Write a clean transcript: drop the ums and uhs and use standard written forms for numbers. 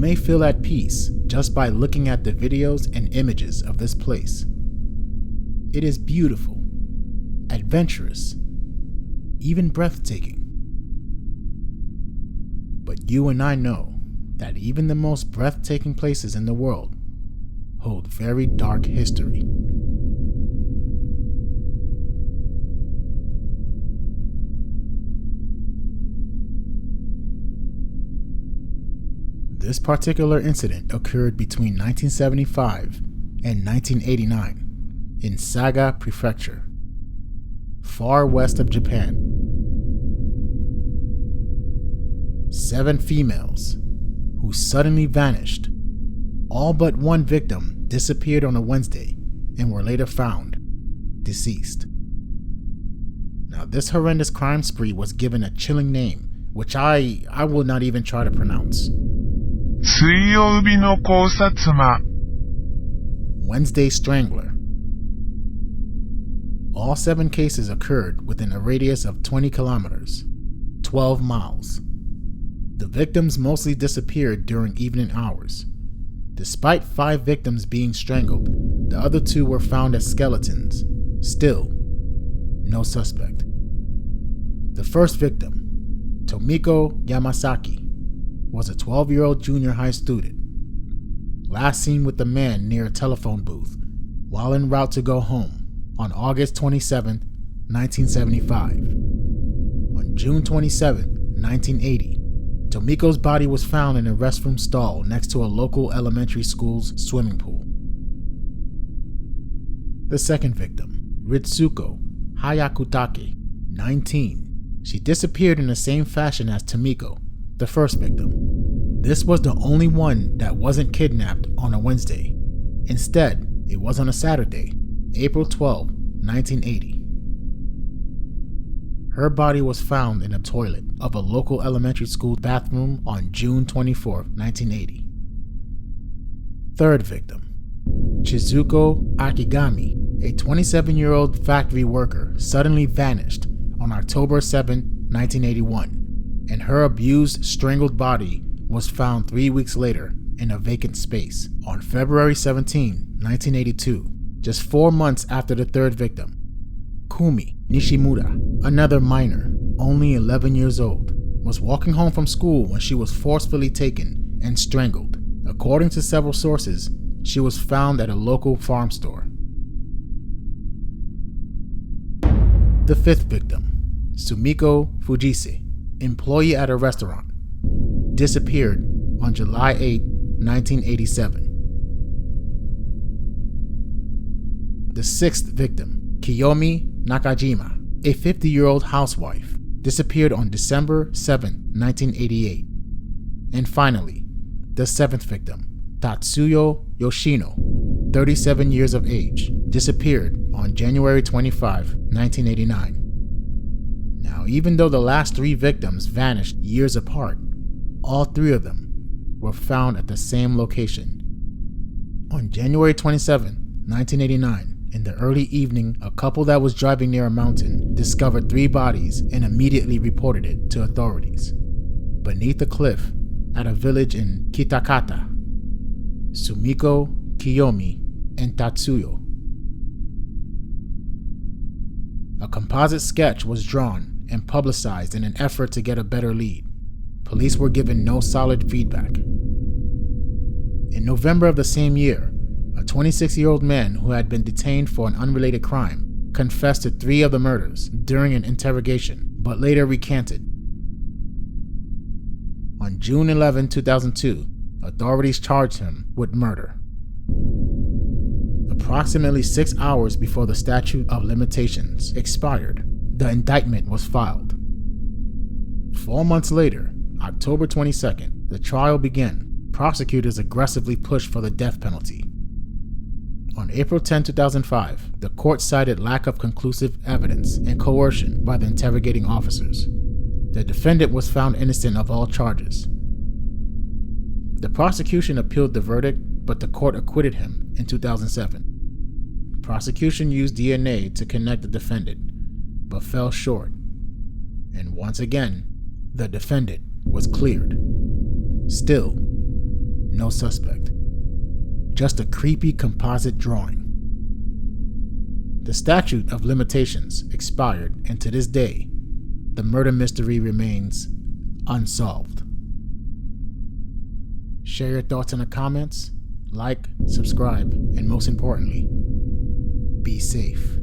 may feel at peace just by looking at the videos and images of this place. It is beautiful, adventurous, even breathtaking. But you and I know that even the most breathtaking places in the world hold very dark history. This particular incident occurred between 1975 and 1989 in Saga Prefecture, far west of Japan. 7 females who suddenly vanished. All but one victim disappeared on a Wednesday and were later found deceased. Now, this horrendous crime spree was given a chilling name, which I will not even try to pronounce. Wednesday Strangler. All 7 cases occurred within a radius of 20 kilometers, 12 miles. The victims mostly disappeared during evening hours. Despite 5 victims being strangled, the other 2 were found as skeletons. Still, no suspect. The first victim, Tomiko Yamasaki, was a 12-year-old junior high student. Last seen with the man near a telephone booth while en route to go home on August 27, 1975. On June 27, 1980, Tomiko's body was found in a restroom stall next to a local elementary school's swimming pool. The second victim, Ritsuko Hayakutake, 19. She disappeared in the same fashion as Tomiko, the first victim. This was the only one that wasn't kidnapped on a Wednesday. Instead, it was on a Saturday, April 12, 1980. Her body was found in a toilet of a local elementary school bathroom on June 24, 1980. Third victim, Chizuko Akigami, a 27-year-old factory worker, suddenly vanished on October 7, 1981, and her abused, strangled body was found 3 weeks later in a vacant space on February 17, 1982, just 4 months after the third victim. Kumi Nishimura, another minor, only 11 years old, was walking home from school when she was forcefully taken and strangled. According to several sources, she was found at a local farm store. The fifth victim, Sumiko Fujise, employee at a restaurant, disappeared on July 8, 1987. The sixth victim, Kiyomi Nakajima, a 50-year-old housewife, disappeared on December 7, 1988. And finally, the seventh victim, Tatsuyo Yoshino, 37 years of age, disappeared on January 25, 1989. Now, even though the last 3 victims vanished years apart, all 3 of them were found at the same location. On January 27, 1989, in the early evening, a couple that was driving near a mountain discovered 3 bodies and immediately reported it to authorities. Beneath a cliff at a village in Kitakata, Sumiko, Kiyomi, and Tatsuyo. A composite sketch was drawn and publicized in an effort to get a better lead. Police were given no solid feedback. In November of the same year, a 26-year-old man who had been detained for an unrelated crime confessed to 3 of the murders during an interrogation, but later recanted. On June 11, 2002, authorities charged him with murder. Approximately 6 hours before the statute of limitations expired, the indictment was filed. 4 months later, October 22nd, the trial began. Prosecutors aggressively pushed for the death penalty. On April 10, 2005, the court cited lack of conclusive evidence and coercion by the interrogating officers. The defendant was found innocent of all charges. The prosecution appealed the verdict, but the court acquitted him in 2007. Prosecution used DNA to connect the defendant, but fell short. And once again, the defendant was cleared. Still, no suspect. Just a creepy composite drawing. The statute of limitations expired, and to this day, the murder mystery remains unsolved. Share your thoughts in the comments, like, subscribe, and most importantly, be safe.